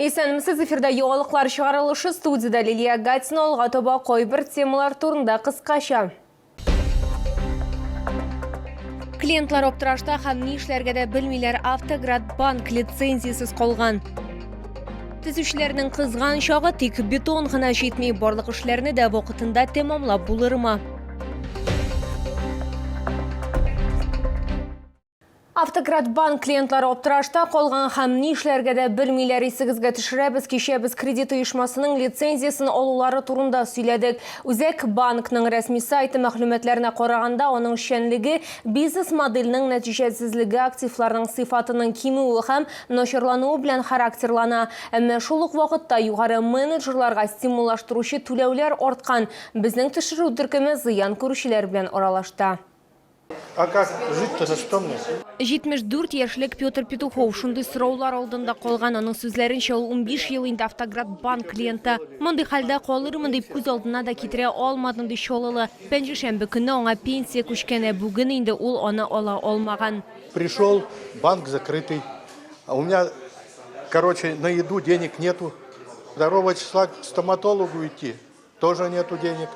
Есенімсіз эфирда еғалықлар шығарылышы студияда Лилия Гатина олға тоба қой бір темалар турында қысқаша. Клиентлар оптырашта хамни ішлерге де білмейлер Автоград банк лицензиясыз қолған. Түзушілерінің қызған шағы тек бетон ғына жетмей барлық ішлеріні де вақытында темамлап бұлырма. Автоград банк клиентлары оптырашта қолған хамни ішлерге де білмейлер есігізге түшіребіз кешебіз кредит ұйышмасының лицензиясын олулары турында сөйледік. Үзек банкның рәсми сайты мәхлуметлеріне қорағанда оның шенлігі бизнес моделінің нәтижесізлігі активларының сифатының кемуі һәм ношырлануы білән характерлана. Әмі шулық вақытта юғары менеджерларға стимулаштырушы төлеулер ортқан. Біздің түшіру дүркіме зиян көрушілер білән оралашта. А как жить-то на что мне? 74 яшьлек Петр Петухов шундай сұраулар алдында қалған. Оның сөзлерінше ол 15 ел инде Автоград банк клиенті. Мұндай халда қалырмын деп көз алдына да кетіре алмадым деп шолылы. Пәнжішембі күні оңа пенсия көшкені бүгін инде ол оны ала алмаған. Пришел, банк закрытый. А у меня, на еду денег нету. 2 числа к стоматологу идти. Тоже нету денег.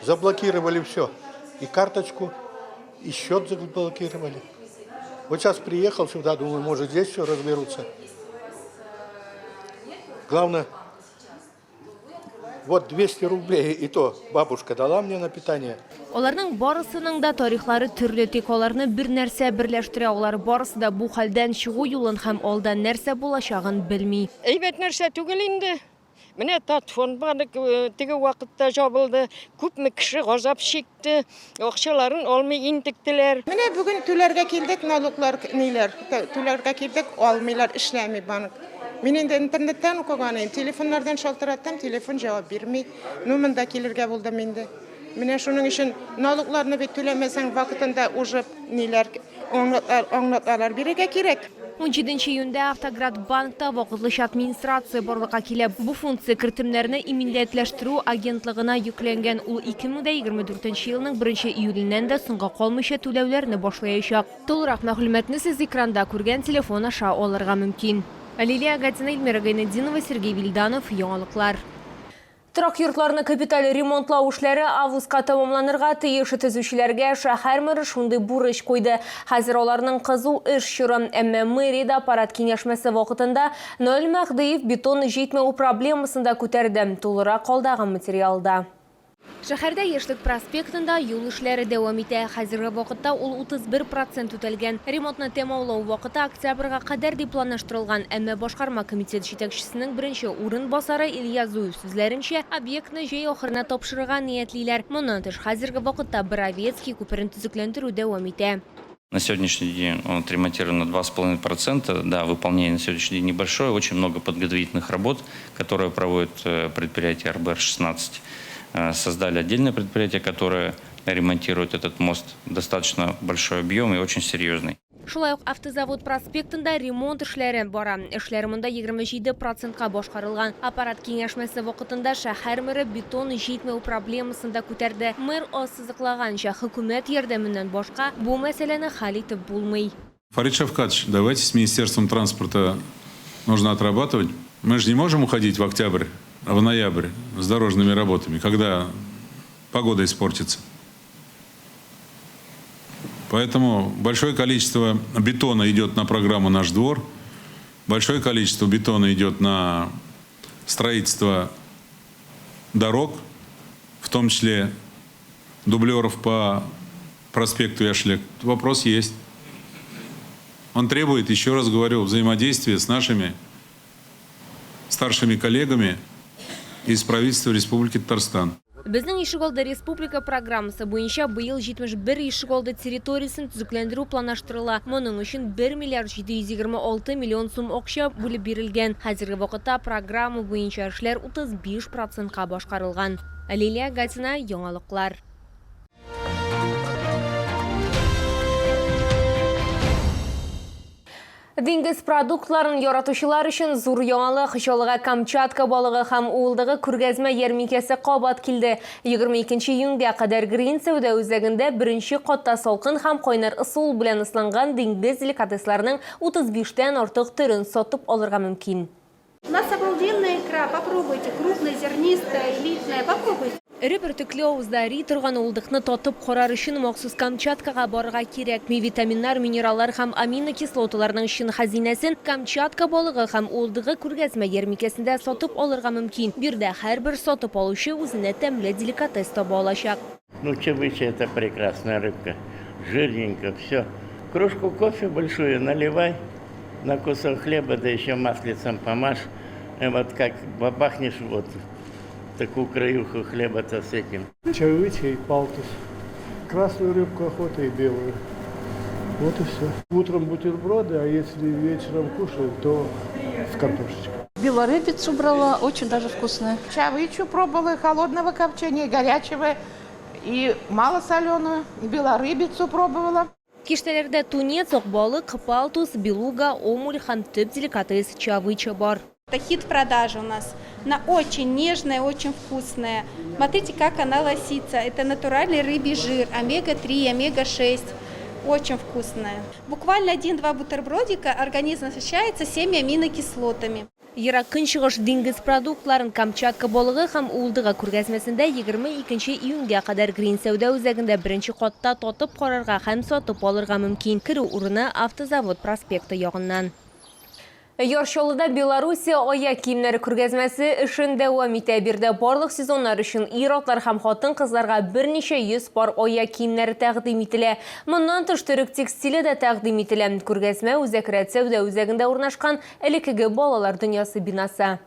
Заблокировали все. И карточку, и счет заблокировали. Вот сейчас приехал сюда, думаю, может здесь все разберутся. Главное, вот 200 рублей, и то бабушка дала мне на питание. Оларның барысының да тарихлары түрлі, тек оларны бір нәрсе бірләштіре, олар барысы да бұл халдан шығу юлын һәм алдан нәрсе болашағын білмей. Әйбәт нәрсе түгел инде. Менә телефон бар, теге вакытта жабылды. Күпме кеше газап шекте, акчаларын алмый интектеләр. Менә бүген түләргә килдек, налоглар ниләр, түләргә килдек, алмыйлар, эшләми банк. Мин инде интернеттан укыганым, телефоннардан шалтыраттым, телефон җавап бирми. Ну монда килергә булдым инде. Менә шуның өчен налогларны бит түләмәсәң вакытында ужып ниләр аңлатлар бирергә кирәк. 17 июньдә Автоград банкта вакытлыча администрация барлыкка килә. Бу функция кертемнәрне иминиятләштерү агентлыгына йөкләнгән. Ул 2024 елның 1 июленнән дә соңга калмыйча түләүләрне башлаячак. Толырак мәгълүматны сез экранда күргән телефон аша алырга мөмкин. Лилия Гатина, Эльмира Гайнетдинова, Сергей Вильданов, Яңалыклар. Торак йортларны капиталь ремонтлау эшләре августка тамамланырга тиеш, төзүчеләргә шәһәр мэры шундый бурыч куйды. Хәзер аларның кызу эш чоры, әмма мэрияда аппарат киңәшмәсе вакытында Наил Мәхдиев бетон җитмәү проблемасында күтәрде. Тулырак калдаган материалда. Шәһәрдә Яшьлек проспектында юл эшләре дәвам итә. Хәзерге вакытта ул 31% үтәлгән. Ремонтны тәмамлау вакыты октябрьгә кадәр дип планлаштырылган. Әмма башкарма комитет җитәкчесенең беренче урынбасары Илья Зуев сүзләренчә, объектны җәй ахырына тапшырырга ниятлиләр. Моннан тыш хәзерге вакытта Боровецкий күперен төзекләндерү дәвам итә. На сегодняшний день он отремонтирован на 2,5%. Да, выполнение на сегодняшний день небольшое. Очень много подготовительных работ, которые проводит предприятие РБР-16. Создали отдельное предприятие, которое ремонтирует этот мост. Достаточно большой объем и очень серьезный. Шулай ук автозавод проспектында ремонт эшләре бара. Эшләр монда 27%-ка башкарылган. Аппарат киңәшмәсе вакытында шәһәр мэры бетон җитмәү проблемасында күтәрде. Мэр ассызыклаганча, хөкүмәт ярдәменнән башка бу мәсьәләне хәл итеп булмый. Фарид Шавкатович, давайте с Министерством транспорта нужно отрабатывать. Мы же не можем уходить в октябрь, в ноябрь с дорожными работами, когда погода испортится. Поэтому большое количество бетона идет на программу «Наш двор», большое количество бетона идет на строительство дорог, в том числе дублеров по проспекту Яшьлек. Вопрос есть. Он требует, еще раз говорю, взаимодействия с нашими старшими коллегами из правительства Республики Татарстан. Безнең Ишегалды республика программасы буенча быел 71 Ишегалды территориясын төзекләндерү планлаштырыла. Моның өчен 1 миллиард 726 миллион сум акча бүлеп бирелгән. Хәзерге вакытта программа буенча эшләр 35%-ка башкарылган. Лилия Гатина, Яңалыклар. Диңгез продуктларын яратучылар өчен зур яңалык. Чалыга Камчатка балыгы һәм уылдыгы күргәзмә ярминкәсе кабат килде. 22 июньгә кадәр Green сәүдә үзәгендә беренче катта салкын һәм кайнар ысул белән ысланган диңгез деликатесларының 35 тән артык төрен сатып алырга мөмкин. У нас обалденная икра, попробуйте, крупная, зернистая, элитная, попробуйте. Репертиклі ауыздари тұрған олдықны тотып қорар үшін мақсус Камчаткаға барға керек. Витаминдар, минераллар һәм аминокислоталарның шын хазинәсен Камчатка балығы һәм олдығы күргәзмә ярмаркасында сатып алырга мөмкин. Бирдә һәрбер сатып алучы үзенә тәмле деликатес таба алачак. Ну, чевыча это прекрасная рыбка. Жирненько, все. Кружку кофе большую наливай, на кусок хлеба, да еще маслицем помажь. И вот как бабахнешь, вот такую краюху хлеба-то с этим. Чавычий, палтус. Красную рыбку охота и белую. Вот и все. Утром бутерброды, а если вечером кушают, то с картошечкой. Белорыбицу брала, очень даже вкусная. Чавычу пробовала, холодного копчения, горячего, и малосоленую, и белорыбицу пробовала. Киштәләрдә тунец, акбалык, палтус, белуга, омуль һәм төп деликатес чавыча бар. Это хит в продаже у нас. Она очень нежная, очень вкусная. Смотрите, как она лосится. Это натуральный рыбий жир, омега-3, омега-6. Очень вкусная. Буквально 1-2 бутербродика организм насыщается 7 аминокислотами. Еракын чыгыш диңгез продуктларын Камчатка балыгы һәм улдыга күргәзмәсендә 22 июньгә кадәр Грин сәүдә үзәгендә беренче катта тотып карарга һәм сатып алырга мөмкин. Кирү урыны Автозавод проспекты ягыннан. Яршалыда Белоруссия аяк киемнәре күргәзмәсе эшен дәвам итә. Бирдә барлык сезоннар өчен ир-атлар һәм хатын-кызларга берничә 100 пар аяк киемнәре тәкъдим ителә. Моннан тыш төрек текстиле дә тәкъдим ителә. Күргәзмә Үзәк сәүдә үзәгендә урнашкан элекеге балалар дөньясы бинасы.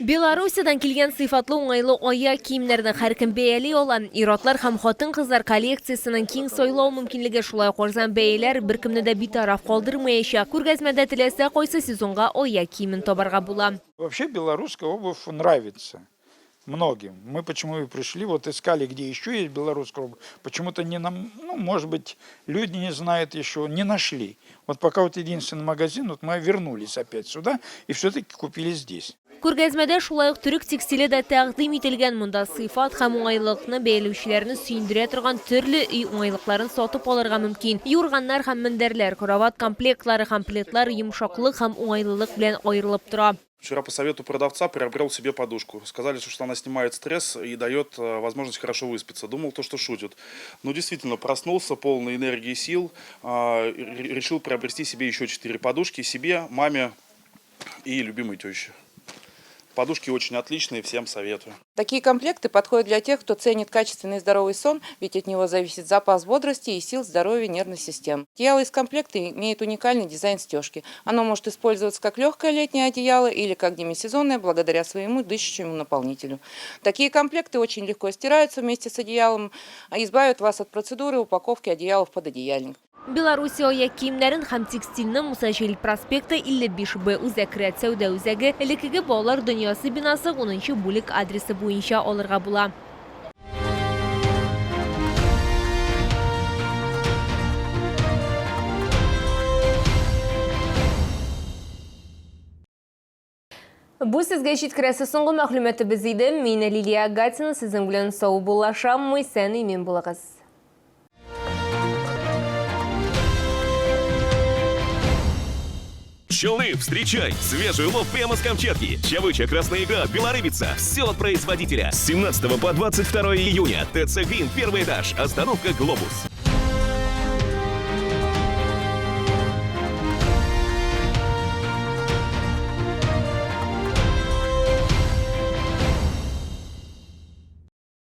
Белоруссиядан килгән сыйфатлы уңайлы аяк киемнәрне һәркем бәяли ала. Ир-атлар һәм хатын-кызлар коллекциясының киң сайлау мөмкинлеге шулай арзан бәяләр беркемне дә битараф калдырмаячак. Күргәзмәдә теләсә кайсы сезонга аяк киемен табарга була. Вообще белорусская обувь нравится многим. Мы почему и пришли, вот искали, где еще есть белорусская обувь. Почему-то не нам, ну, может быть, люди не знают еще, не нашли. Вот пока вот единственный магазин, вот мы вернулись опять сюда и все-таки купили здесь. Күргәзмәдә шулай ук төрек текстиле дә тәкъдим ителгән. Монда сыйфат һәм уңайлыкны бәялүчеләрне сөендерә торган төрле үй уңайлыкларын сатып алырга мөмкин. Юрганнар һәм мендәрләр, кровать комплектлары һәм плетлар йомшаклык һәм уңайлылык белән аерылып тора. Вчера по совету продавца приобрел себе подушку. Сказали, что она снимает стресс и дает возможность хорошо выспаться. Думал, что шутят. Но действительно проснулся полный энергии и сил. Решил приобрести себе еще 4 подушки. Себе, маме и любимой теще. Подушки очень отличные, всем советую. Такие комплекты подходят для тех, кто ценит качественный и здоровый сон, ведь от него зависит запас бодрости и сил здоровья нервной системы. Одеяло из комплекта имеет уникальный дизайн стежки. Оно может использоваться как легкое летнее одеяло или как демисезонное благодаря своему дышащему наполнителю. Такие комплекты очень легко стираются вместе с одеялом, избавят вас от процедуры упаковки одеяла в пододеяльник. Белоруссия аяк киемнәрен һәм текстильне Мусачил проспекты 55Б Үзәк сәүдә үзәге элекеге балалар дөньясы бинасы 10-нчы бүлек адресы буенча алырга була. Бу сезгә җиткерәсе соңгы мәгълүматыбыз иде. Мин Лилия Гатина, сезнең белән сау булашам. Исән имин булыгыз. Челны, встречай! Свежий улов прямо с Камчатки. Чавыча, красная икра, белорыбица. Все от производителя. С 17 по 22 июня. ТЦ Грин, первый этаж. Остановка Глобус.